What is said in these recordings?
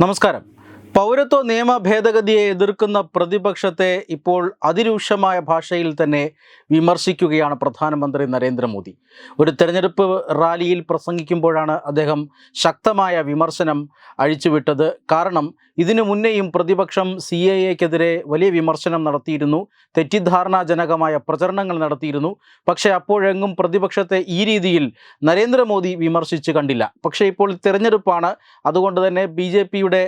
നമസ്കാരം. പൗരത്വ നിയമ ഭേദഗതിയെ എതിർക്കുന്ന പ്രതിപക്ഷത്തെ ഇപ്പോൾ അതിരൂക്ഷമായ ഭാഷയിൽ തന്നെ വിമർശിക്കുകയാണ് പ്രധാനമന്ത്രി നരേന്ദ്രമോദി. ഒരു തെരഞ്ഞെടുപ്പ് റാലിയിൽ പ്രസംഗിക്കുമ്പോഴാണ് അദ്ദേഹം ശക്തമായ വിമർശനം അഴിച്ചുവിട്ടത്. കാരണം ഇതിനു മുന്നേയും പ്രതിപക്ഷം CAA-ക്കെതിരെ വലിയ വിമർശനം നടത്തിയിരുന്നു, തെറ്റിദ്ധാരണാജനകമായ പ്രചരണങ്ങൾ നടത്തിയിരുന്നു. പക്ഷേ അപ്പോഴെങ്ങും പ്രതിപക്ഷത്തെ ഈ രീതിയിൽ നരേന്ദ്രമോദി വിമർശിച്ച് കണ്ടില്ല. പക്ഷേ ഇപ്പോൾ തിരഞ്ഞെടുപ്പാണ്, അതുകൊണ്ട് തന്നെ BJP-യുടെ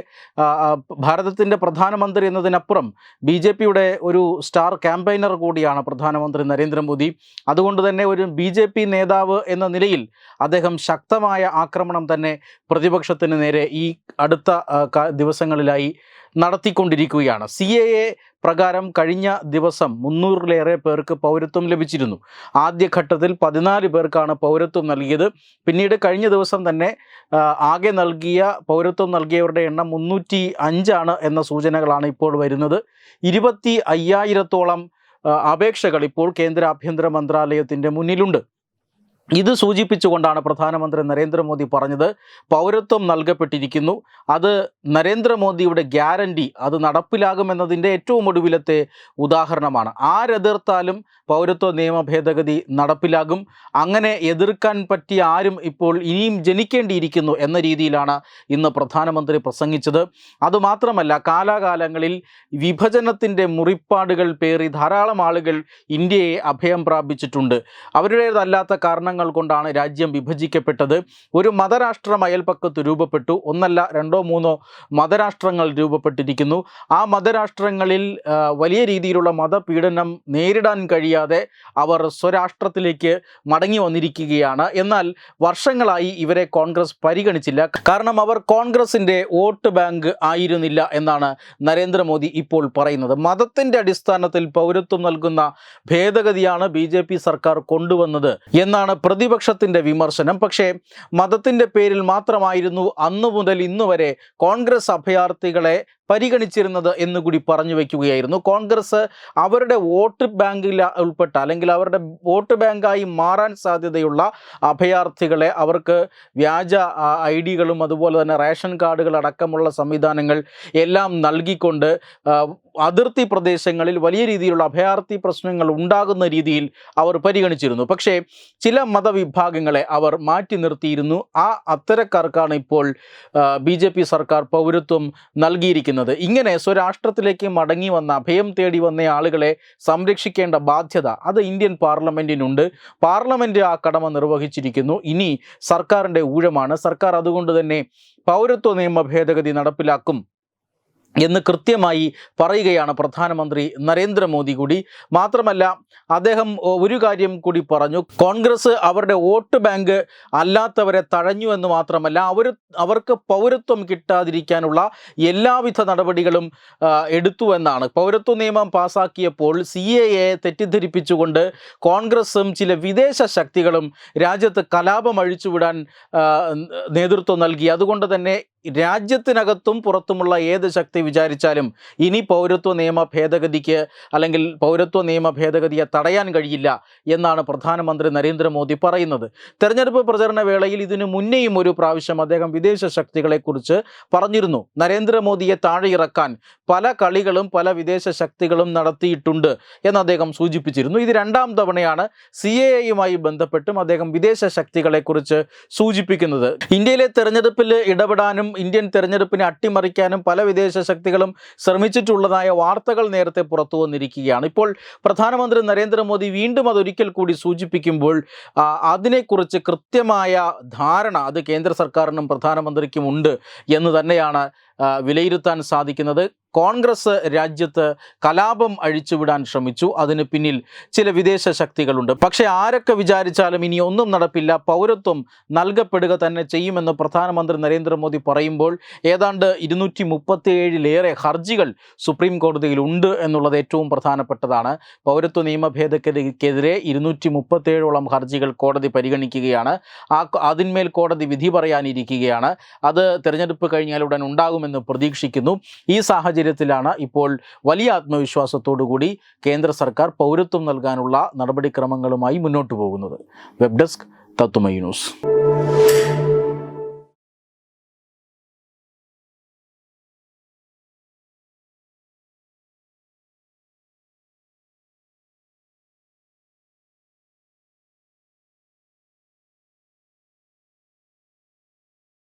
ഭാരതത്തിൻ്റെ പ്രധാനമന്ത്രി എന്നതിനപ്പുറം BJP-യുടെ ഒരു സ്റ്റാർ ക്യാമ്പയിനർ കൂടിയാണ് പ്രധാനമന്ത്രി നരേന്ദ്രമോദി. അതുകൊണ്ട് തന്നെ ഒരു BJP നേതാവ് എന്ന നിലയിൽ അദ്ദേഹം ശക്തമായ ആക്രമണം തന്നെ പ്രതിപക്ഷത്തിന് നേരെ ഈ അടുത്ത ദിവസങ്ങളിലായി നടത്തിക്കൊണ്ടിരിക്കുകയാണ്. CAA പ്രകാരം കഴിഞ്ഞ ദിവസം 300-ലേറെ പേർക്ക് പൗരത്വം ലഭിച്ചിരുന്നു. ആദ്യഘട്ടത്തിൽ 14 പേർക്കാണ് പൗരത്വം നൽകിയത്. പിന്നീട് കഴിഞ്ഞ ദിവസം തന്നെ ആകെ പൗരത്വം നൽകിയവരുടെ എണ്ണം 305 എന്ന സൂചനകളാണ് ഇപ്പോൾ വരുന്നത്. 25,000-ഓളം അപേക്ഷകൾ ഇപ്പോൾ കേന്ദ്ര ആഭ്യന്തര മന്ത്രാലയത്തിൻ്റെ മുന്നിലുണ്ട്. ഇത് സൂചിപ്പിച്ചുകൊണ്ടാണ് പ്രധാനമന്ത്രി നരേന്ദ്രമോദി പറഞ്ഞത്, പൗരത്വം നൽകപ്പെട്ടിരിക്കുന്നു, അത് നരേന്ദ്രമോദിയുടെ ഗ്യാരണ്ടി അത് നടപ്പിലാകുമെന്നതിൻ്റെ ഏറ്റവും ഒടുവിലത്തെ ഉദാഹരണമാണ്. ആരെതിർത്താലും പൗരത്വ നിയമ ഭേദഗതി നടപ്പിലാകും. അങ്ങനെ എതിർക്കാൻ പറ്റിയ ആരും ഇപ്പോൾ ഇനിയും ജനിക്കേണ്ടിയിരിക്കുന്നു എന്ന രീതിയിലാണ് ഇന്ന് പ്രധാനമന്ത്രി പ്രസംഗിച്ചത്. അതുമാത്രമല്ല, കാലാകാലങ്ങളിൽ വിഭജനത്തിൻ്റെ മുറിപ്പാടുകൾ പേറി ധാരാളം ആളുകൾ ഇന്ത്യയെ അഭയം പ്രാപിച്ചിട്ടുണ്ട്. അവരുടേതല്ലാത്ത കാരണങ്ങൾ കൊണ്ടാണ് രാജ്യം വിഭജിക്കപ്പെട്ടത്. ഒരു മതരാഷ്ട്രം അയൽപക്കത്ത് രൂപപ്പെട്ടു. 1 2 3 മതരാഷ്ട്രങ്ങൾ രൂപപ്പെട്ടിരിക്കുന്നു. ആ മതരാഷ്ട്രങ്ങളിൽ വലിയ രീതിയിലുള്ള മതപീഡനം നേരിടാൻ കഴിയാതെ അവർ സ്വരാഷ്ട്രത്തിലേക്ക് മടങ്ങി വന്നിരിക്കുകയാണ്. എന്നാൽ വർഷങ്ങളായി ഇവരെ കോൺഗ്രസ് പരിഗണിച്ചില്ല. കാരണം അവർ കോൺഗ്രസിൻ്റെ വോട്ട് ബാങ്ക് ആയിരുന്നില്ല എന്നാണ് നരേന്ദ്രമോദി ഇപ്പോൾ പറയുന്നത്. മതത്തിൻ്റെ അടിസ്ഥാനത്തിൽ പൗരത്വം നൽകുന്ന ഭേദഗതിയാണ് BJP സർക്കാർ കൊണ്ടുവന്നത് എന്നാണ് പ്രതിപക്ഷത്തിൻ്റെ വിമർശനം. പക്ഷേ മതത്തിൻ്റെ പേരിൽ മാത്രമായിരുന്നു അന്നു മുതൽ ഇന്നു വരെ കോൺഗ്രസ് അഭയാർത്ഥികളെ പരിഗണിച്ചിരുന്നത് എന്നുകൂടി പറഞ്ഞു വയ്ക്കുകയായിരുന്നു. കോൺഗ്രസ് അവരുടെ വോട്ട് ബാങ്കിൽ ഉൾപ്പെട്ട, അല്ലെങ്കിൽ അവരുടെ വോട്ട് ബാങ്കായി മാറാൻ സാധ്യതയുള്ള അഭയാർത്ഥികളെ അവർക്ക് വ്യാജ ID-കളും അതുപോലെ തന്നെ റേഷൻ കാർഡുകൾ അടക്കമുള്ള സംവിധാനങ്ങൾ എല്ലാം നൽകിക്കൊണ്ട് അതിർത്തി പ്രദേശങ്ങളിൽ വലിയ രീതിയിലുള്ള അഭയാർത്ഥി പ്രശ്നങ്ങൾ ഉണ്ടാകുന്ന രീതിയിൽ അവർ പരിഗണിച്ചിരുന്നു. പക്ഷേ ചില മതവിഭാഗങ്ങളെ അവർ മാറ്റി നിർത്തിയിരുന്നു. അത്തരക്കാർക്കാണ് ഇപ്പോൾ BJP സർക്കാർ പൗരത്വം നൽകിയിരിക്കുന്നത്. ഇങ്ങനെ സ്വരാഷ്ട്രത്തിലേക്ക് മടങ്ങി വന്ന, അഭയം തേടി വന്ന ആളുകളെ സംരക്ഷിക്കേണ്ട ബാധ്യത അത് ഇന്ത്യൻ പാർലമെൻറ്റിനുണ്ട്. പാർലമെൻറ്റ് ആ കടമ നിർവഹിച്ചിരിക്കുന്നു. ഇനി സർക്കാരിൻ്റെ ഊഴമാണ്. സർക്കാർ അതുകൊണ്ട് തന്നെ പൗരത്വ നിയമ ഭേദഗതി നടപ്പിലാക്കും എന്ന് കൃത്യമായി പറയുകയാണ് പ്രധാനമന്ത്രി നരേന്ദ്രമോദി കൂടി. മാത്രമല്ല, അദ്ദേഹം ഒരു കാര്യം കൂടി പറഞ്ഞു, കോൺഗ്രസ് അവരുടെ വോട്ട് ബാങ്ക് അല്ലാത്തവരെ തഴഞ്ഞു എന്ന് മാത്രമല്ല, അവർക്ക് പൗരത്വം കിട്ടാതിരിക്കാനുള്ള എല്ലാവിധ നടപടികളും എടുത്തു എന്നാണ്. പൗരത്വ നിയമം പാസാക്കിയപ്പോൾ CAA തെറ്റിദ്ധരിപ്പിച്ചുകൊണ്ട് കോൺഗ്രസും ചില വിദേശ ശക്തികളും രാജ്യത്ത് കലാപം അഴിച്ചുവിടാൻ നേതൃത്വം നൽകി. അതുകൊണ്ട് തന്നെ രാജ്യത്തിനകത്തും പുറത്തുമുള്ള ഏത് ശക്തി വിചാരിച്ചാലും ഇനി പൗരത്വ നിയമ ഭേദഗതിക്ക് അല്ലെങ്കിൽ പൗരത്വ നിയമ ഭേദഗതിയെ തടയാൻ കഴിയില്ല എന്നാണ് പ്രധാനമന്ത്രി നരേന്ദ്രമോദി പറയുന്നത്. തെരഞ്ഞെടുപ്പ് പ്രചരണ വേളയിൽ ഇതിനു മുന്നേയും ഒരു പ്രാവശ്യം അദ്ദേഹം വിദേശ ശക്തികളെക്കുറിച്ച് പറഞ്ഞിരുന്നു. നരേന്ദ്രമോദിയെ താഴെയിറക്കാൻ പല കളികളും പല വിദേശ ശക്തികളും നടത്തിയിട്ടുണ്ട് എന്ന് അദ്ദേഹം സൂചിപ്പിച്ചിരുന്നു. ഇത് 2ാം തവണയാണ് CAA-യുമായി ബന്ധപ്പെട്ടും അദ്ദേഹം വിദേശ ശക്തികളെക്കുറിച്ച് സൂചിപ്പിക്കുന്നത്. ഇന്ത്യയിലെ തെരഞ്ഞെടുപ്പിൽ ഇടപെടാനും ഇന്ത്യൻ തെരഞ്ഞെടുപ്പിനെ അട്ടിമറിക്കാനും പല വിദേശ ശക്തികളും ശ്രമിച്ചിട്ടുള്ളതായ വാർത്തകൾ നേരത്തെ പുറത്തു വന്നിരിക്കുകയാണ്. ഇപ്പോൾ പ്രധാനമന്ത്രി നരേന്ദ്രമോദി വീണ്ടും അതൊരിക്കൽ കൂടി സൂചിപ്പിക്കുമ്പോൾ അതിനെക്കുറിച്ച് കൃത്യമായ ധാരണ അത് കേന്ദ്ര സർക്കാരിനും പ്രധാനമന്ത്രിക്കും ഉണ്ട് എന്ന് തന്നെയാണ് വിലയിരുത്താൻ സാധിക്കുന്നത്. കോൺഗ്രസ് രാജ്യത്ത് കലാപം അഴിച്ചുവിടാൻ ശ്രമിച്ചു. അതിന് പിന്നിൽ ചില വിദേശ ശക്തികളുണ്ട്. പക്ഷേ ആരൊക്കെ വിചാരിച്ചാലും ഇനി ഒന്നും നടപ്പില്ല, പൗരത്വം നൽകപ്പെടുക തന്നെ ചെയ്യുമെന്ന് പ്രധാനമന്ത്രി നരേന്ദ്രമോദി പറയുമ്പോൾ ഏതാണ്ട് 237-ലേറെ ഹർജികൾ സുപ്രീം കോടതിയിൽ ഉണ്ട് എന്നുള്ളത് ഏറ്റവും പ്രധാനപ്പെട്ടതാണ്. പൗരത്വ നിയമ ഭേദഗതിക്കെതിരെ 237ഓളം ഹർജികൾ കോടതി പരിഗണിക്കുകയാണ്. അതിന്മേൽ കോടതി വിധി പറയാനിരിക്കുകയാണ്. അത് തെരഞ്ഞെടുപ്പ് കഴിഞ്ഞാൽ ഉടൻ ഉണ്ടാകുമെന്ന് പ്രതീക്ഷിക്കുന്നു. ഈ സാഹചര്യത്തിലാണ് ഇപ്പോൾ വലിയ ആത്മവിശ്വാസത്തോടുകൂടി കേന്ദ്ര സർക്കാർ പൗരത്വം നൽകാനുള്ള നടപടിക്രമങ്ങളുമായി മുന്നോട്ട് പോകുന്നത്. Web desk Tatwamayi news.